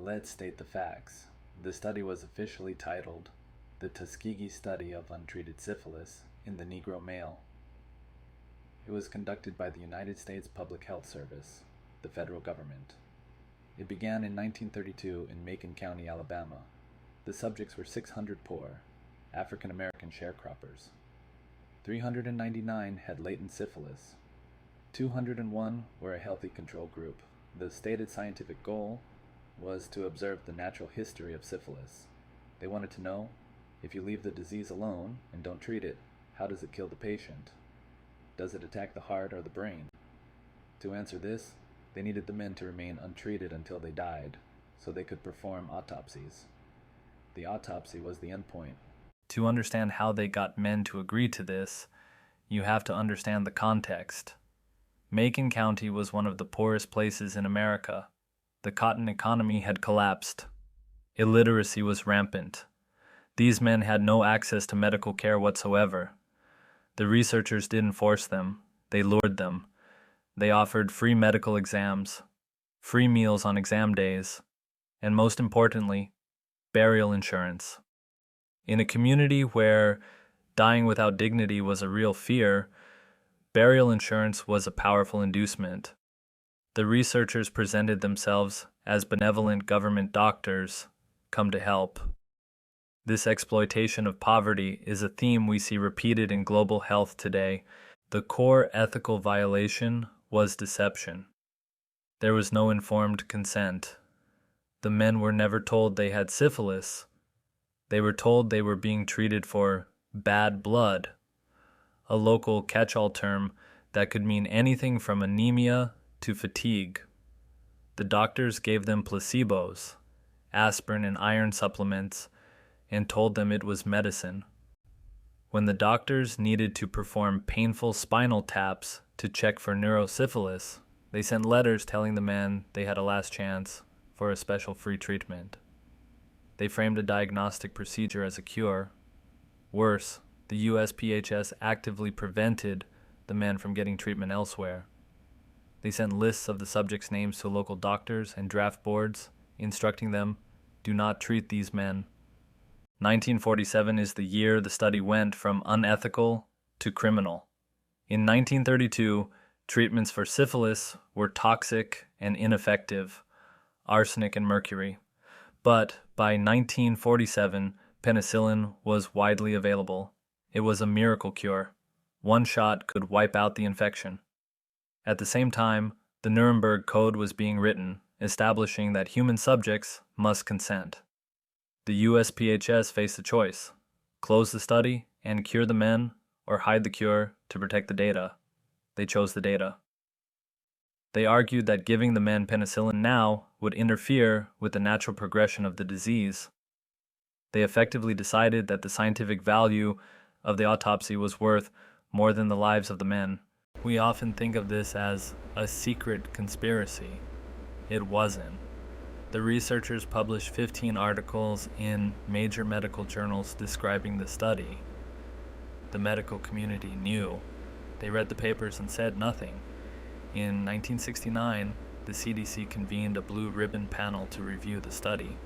Let's state the facts. The study was officially titled The Tuskegee Study of Untreated Syphilis in the Negro Male. It was conducted by the United States Public Health Service, the federal government. It began in 1932 in Macon County, Alabama. The subjects were 600 poor, African American sharecroppers. 399 had latent syphilis. 201 were a healthy control group. The stated scientific goal was to observe the natural history of syphilis. They wanted to know, if you leave the disease alone and don't treat it, how does it kill the patient? Does it attack the heart or the brain? To answer this, they needed the men to remain untreated until they died, so they could perform autopsies. The autopsy was the endpoint. To understand how they got men to agree to this, you have to understand the context. Macon County was one of the poorest places in America. The cotton economy had collapsed. Illiteracy was rampant. These men had no access to medical care whatsoever. The researchers didn't force them, they lured them. They offered free medical exams, free meals on exam days, and most importantly, burial insurance. In a community where dying without dignity was a real fear, burial insurance was a powerful inducement. The researchers presented themselves as benevolent government doctors come to help. This exploitation of poverty is a theme we see repeated in global health today. The core ethical violation was deception. There was no informed consent. The men were never told they had syphilis. They were told they were being treated for bad blood, a local catch-all term that could mean anything from anemia to fatigue. The doctors gave them placebos, aspirin and iron supplements, and told them it was medicine. When the doctors needed to perform painful spinal taps to check for neurosyphilis, they sent letters telling the men they had a last chance for a special free treatment. They framed a diagnostic procedure as a cure. Worse, the USPHS actively prevented the men from getting treatment elsewhere. They sent lists of the subjects' names to local doctors and draft boards, instructing them, do not treat these men. 1947 is the year the study went from unethical to criminal. In 1932, treatments for syphilis were toxic and ineffective, arsenic and mercury. But by 1947, penicillin was widely available. It was a miracle cure. One shot could wipe out the infection. At the same time, the Nuremberg Code was being written, establishing that human subjects must consent. The USPHS faced a choice: close the study and cure the men, or hide the cure to protect the data. They chose the data. They argued that giving the men penicillin now would interfere with the natural progression of the disease. They effectively decided that the scientific value of the autopsy was worth more than the lives of the men. We often think of this as a secret conspiracy. It wasn't. The researchers published 15 articles in major medical journals describing the study. The medical community knew. They read the papers and said nothing. In 1969, the CDC convened a blue ribbon panel to review the study.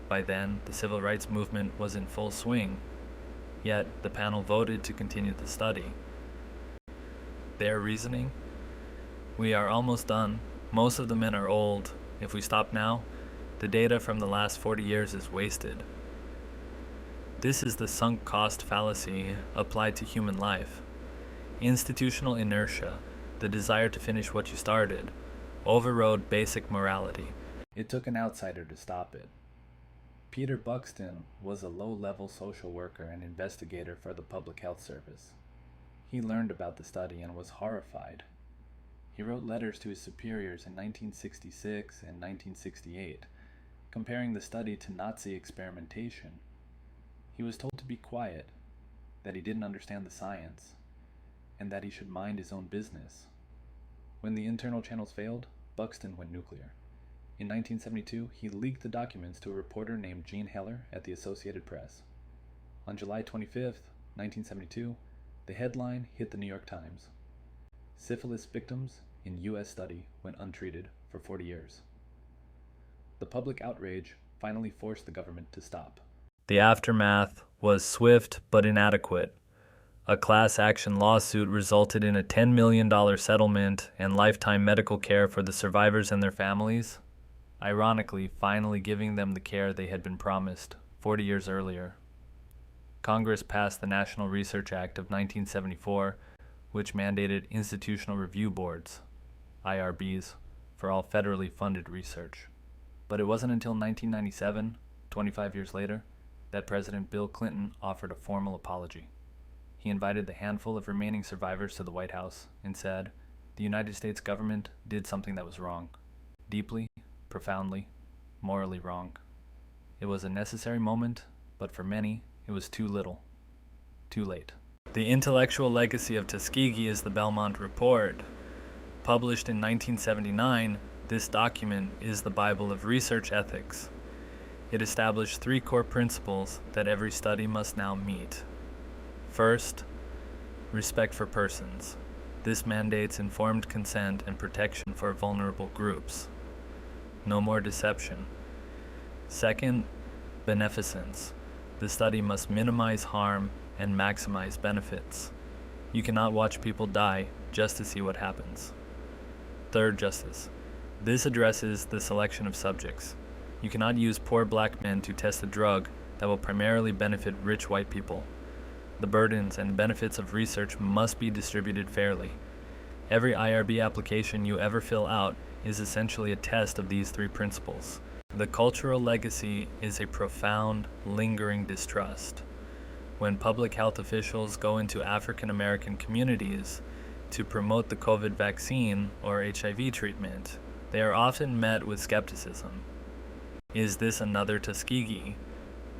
By then, the civil rights movement was in full swing, yet the panel voted to continue the study. Their reasoning? We are almost done. Most of the men are old. If we stop now, the data from the last 40 years is wasted. This is the sunk cost fallacy applied to human life. Institutional inertia, the desire to finish what you started, overrode basic morality. It took an outsider to stop it. Peter Buxton was a low-level social worker and investigator for the Public Health Service. He learned about the study and was horrified. He wrote letters to his superiors in 1966 and 1968, comparing the study to Nazi experimentation. He was told to be quiet, that he didn't understand the science, and that he should mind his own business. When the internal channels failed, Buxton went nuclear. In 1972, he leaked the documents to a reporter named Gene Heller at the Associated Press. On July 25, 1972, the headline hit the New York Times: Syphilis victims in U.S. study went untreated for 40 years. The public outrage finally forced the government to stop. The aftermath was swift but inadequate. A class action lawsuit resulted in a $10 million settlement and lifetime medical care for the survivors and their families, ironically, finally giving them the care they had been promised 40 years earlier. Congress passed the National Research Act of 1974, which mandated institutional review boards, IRBs, for all federally funded research. But it wasn't until 1997, 25 years later, that President Bill Clinton offered a formal apology. He invited the handful of remaining survivors to the White House and said, "The United States government did something that was wrong. Deeply, profoundly, morally wrong. It was a necessary moment, but for many, it was too little. Too late." The intellectual legacy of Tuskegee is the Belmont Report. Published in 1979, this document is the Bible of research ethics. It established 3 core principles that every study must now meet. First, respect for persons. This mandates informed consent and protection for vulnerable groups. No more deception. Second, beneficence. The study must minimize harm and maximize benefits. You cannot watch people die just to see what happens. Third, justice. This addresses the selection of subjects. You cannot use poor black men to test a drug that will primarily benefit rich white people. The burdens and benefits of research must be distributed fairly. Every IRB application you ever fill out is essentially a test of these 3 principles. The cultural legacy is a profound, lingering distrust. When public health officials go into African American communities to promote the COVID vaccine or HIV treatment, they are often met with skepticism. Is this another Tuskegee?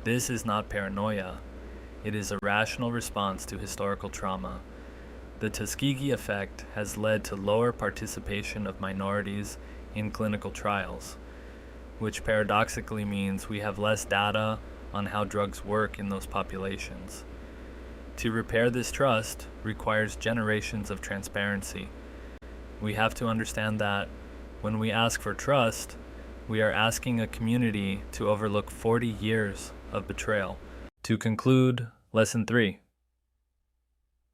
This is not paranoia. It is a rational response to historical trauma. The Tuskegee effect has led to lower participation of minorities in clinical trials, which paradoxically means we have less data on how drugs work in those populations. To repair this trust requires generations of transparency. We have to understand that when we ask for trust, we are asking a community to overlook 40 years of betrayal. To conclude, Lesson 3.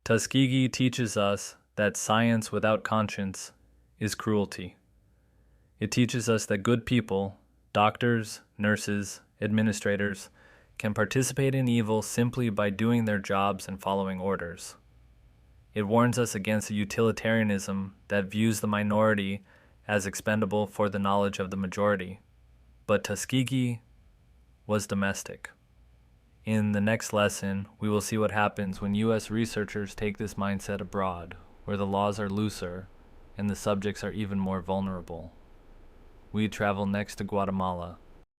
Tuskegee teaches us that science without conscience is cruelty. It teaches us that good people, doctors, nurses, administrators, can participate in evil simply by doing their jobs and following orders. It warns us against a utilitarianism that views the minority as expendable for the knowledge of the majority. But Tuskegee was domestic. In the next lesson, we will see what happens when U.S. researchers take this mindset abroad, where the laws are looser and the subjects are even more vulnerable. We travel next to Guatemala